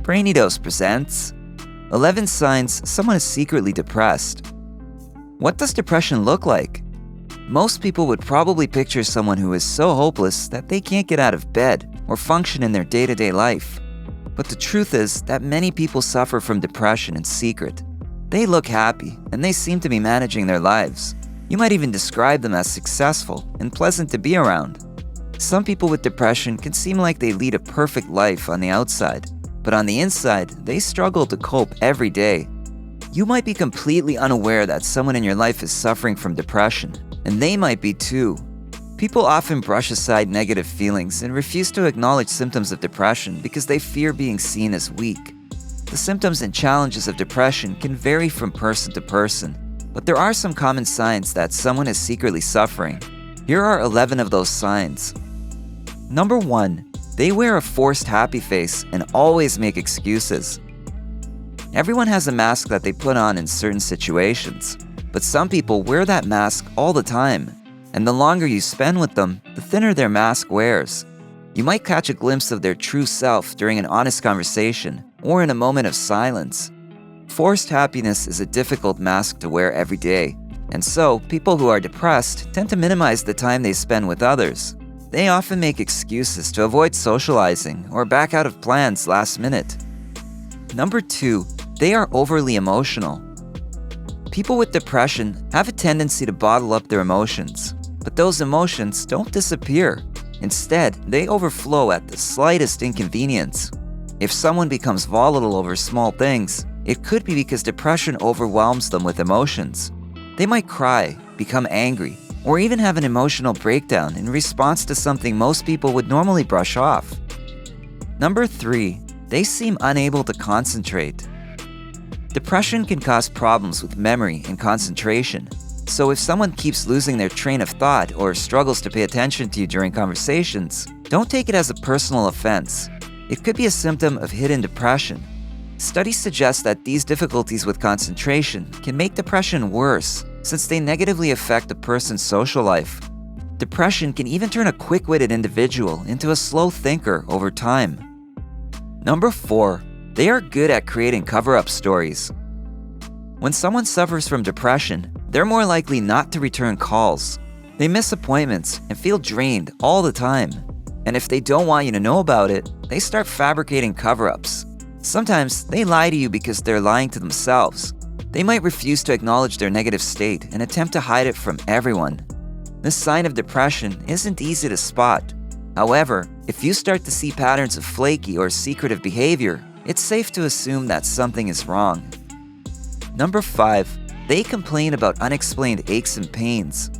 Brainidos presents 11 Signs Someone is Secretly Depressed. What does depression look like? Most people would probably picture someone who is so hopeless that they can't get out of bed or function in their day-to-day life. But the truth is that many people suffer from depression in secret. They look happy and they seem to be managing their lives. You might even describe them as successful and pleasant to be around. Some people with depression can seem like they lead a perfect life on the outside, but on the inside, they struggle to cope every day. You might be completely unaware that someone in your life is suffering from depression, and they might be too. People often brush aside negative feelings and refuse to acknowledge symptoms of depression because they fear being seen as weak. The symptoms and challenges of depression can vary from person to person, but there are some common signs that someone is secretly suffering. Here are 11 of those signs. Number 1. They wear a forced happy face and always make excuses. Everyone has a mask that they put on in certain situations, but some people wear that mask all the time, and the longer you spend with them, the thinner their mask wears. You might catch a glimpse of their true self during an honest conversation or in a moment of silence. Forced happiness is a difficult mask to wear every day, and so people who are depressed tend to minimize the time they spend with others. They often make excuses to avoid socializing or back out of plans last minute. Number 2. They are overly emotional. People with depression have a tendency to bottle up their emotions, but those emotions don't disappear. Instead, they overflow at the slightest inconvenience. If someone becomes volatile over small things, it could be because depression overwhelms them with emotions. They might cry, become angry, or even have an emotional breakdown in response to something most people would normally brush off. Number 3. They seem unable to concentrate. Depression can cause problems with memory and concentration. So if someone keeps losing their train of thought or struggles to pay attention to you during conversations, don't take it as a personal offense. It could be a symptom of hidden depression. Studies suggest that these difficulties with concentration can make depression worse, since they negatively affect a person's social life. Depression can even turn a quick-witted individual into a slow thinker over time. Number 4. They are good at creating cover-up stories. When someone suffers from depression, they're more likely not to return calls. They miss appointments and feel drained all the time. And if they don't want you to know about it, they start fabricating cover-ups. Sometimes they lie to you because they're lying to themselves. They might refuse to acknowledge their negative state and attempt to hide it from everyone. This sign of depression isn't easy to spot. However, if you start to see patterns of flaky or secretive behavior, it's safe to assume that something is wrong. Number 5. They complain about unexplained aches and pains.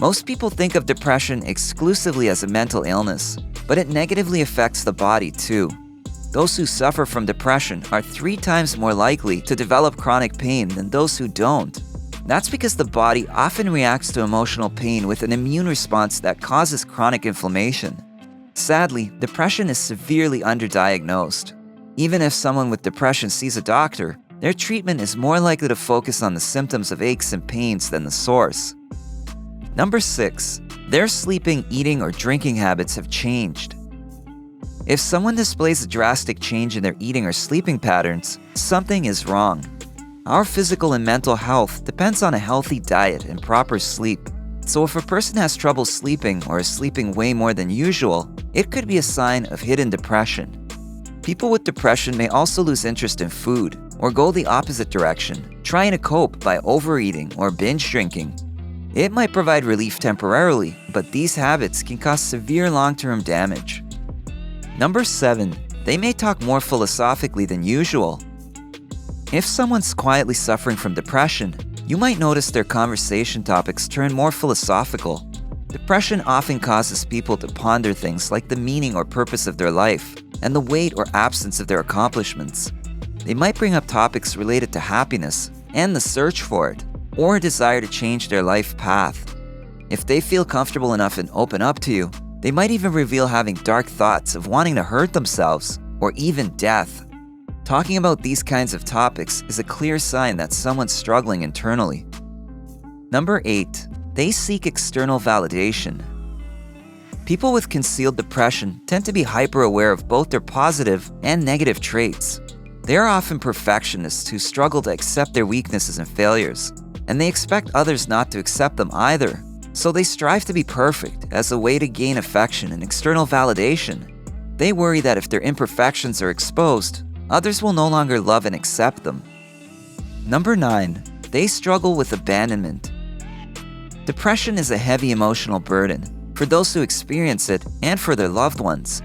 Most people think of depression exclusively as a mental illness, but it negatively affects the body too. Those who suffer from depression are 3 times more likely to develop chronic pain than those who don't. That's because the body often reacts to emotional pain with an immune response that causes chronic inflammation. Sadly, depression is severely underdiagnosed. Even if someone with depression sees a doctor, their treatment is more likely to focus on the symptoms of aches and pains than the source. Number 6. Their sleeping, eating, or drinking habits have changed. If someone displays a drastic change in their eating or sleeping patterns, something is wrong. Our physical and mental health depends on a healthy diet and proper sleep. So if a person has trouble sleeping or is sleeping way more than usual, it could be a sign of hidden depression. People with depression may also lose interest in food or go the opposite direction, trying to cope by overeating or binge drinking. It might provide relief temporarily, but these habits can cause severe long-term damage. Number 7. They may talk more philosophically than usual. If someone's quietly suffering from depression, you might notice their conversation topics turn more philosophical. Depression often causes people to ponder things like the meaning or purpose of their life and the weight or absence of their accomplishments. They might bring up topics related to happiness and the search for it, or a desire to change their life path. If they feel comfortable enough and open up to you, they might even reveal having dark thoughts of wanting to hurt themselves or even death. Talking about these kinds of topics is a clear sign that someone's struggling internally. Number 8. They seek external validation. People with concealed depression tend to be hyper-aware of both their positive and negative traits. They are often perfectionists who struggle to accept their weaknesses and failures, and they expect others not to accept them either. So they strive to be perfect as a way to gain affection and external validation. They worry that if their imperfections are exposed, others will no longer love and accept them. Number 9. They struggle with abandonment. Depression is a heavy emotional burden for those who experience it and for their loved ones.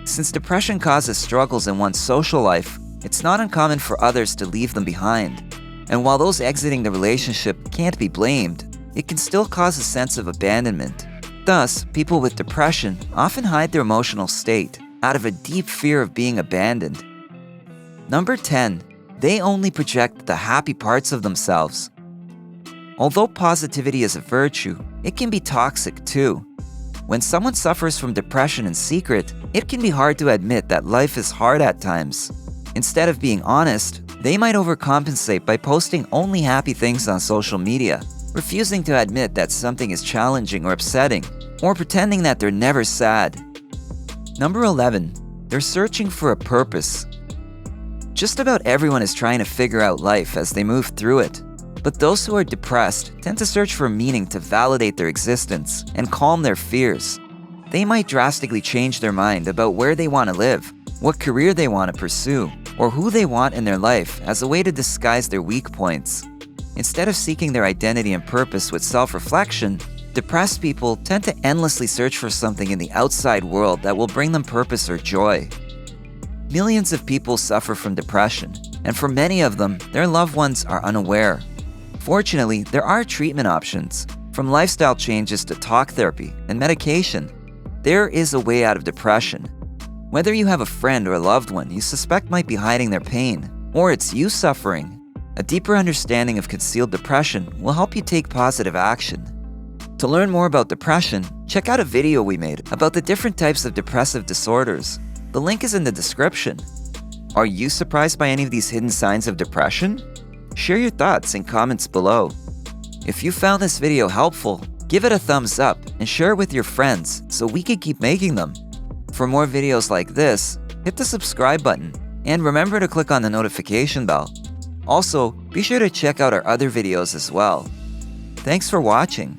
Since depression causes struggles in one's social life, it's not uncommon for others to leave them behind. And while those exiting the relationship can't be blamed, it can still cause a sense of abandonment. Thus, people with depression often hide their emotional state out of a deep fear of being abandoned. Number 10. They only project the happy parts of themselves. Although positivity is a virtue, it can be toxic too. When someone suffers from depression in secret, it can be hard to admit that life is hard at times. Instead of being honest, they might overcompensate by posting only happy things on social media, refusing to admit that something is challenging or upsetting, or pretending that they're never sad. Number 11. They're searching for a purpose. Just about everyone is trying to figure out life as they move through it. But those who are depressed tend to search for meaning to validate their existence and calm their fears. They might drastically change their mind about where they want to live, what career they want to pursue, or who they want in their life as a way to disguise their weak points. Instead of seeking their identity and purpose with self-reflection, depressed people tend to endlessly search for something in the outside world that will bring them purpose or joy. Millions of people suffer from depression, and for many of them, their loved ones are unaware. Fortunately, there are treatment options, from lifestyle changes to talk therapy and medication. There is a way out of depression. Whether you have a friend or a loved one you suspect might be hiding their pain, or it's you suffering, a deeper understanding of concealed depression will help you take positive action. To learn more about depression, check out a video we made about the different types of depressive disorders. The link is in the description. Are you surprised by any of these hidden signs of depression? Share your thoughts in comments below. If you found this video helpful, give it a thumbs up and share it with your friends so we can keep making them. For more videos like this, hit the subscribe button and remember to click on the notification bell. Also, be sure to check out our other videos as well. Thanks for watching.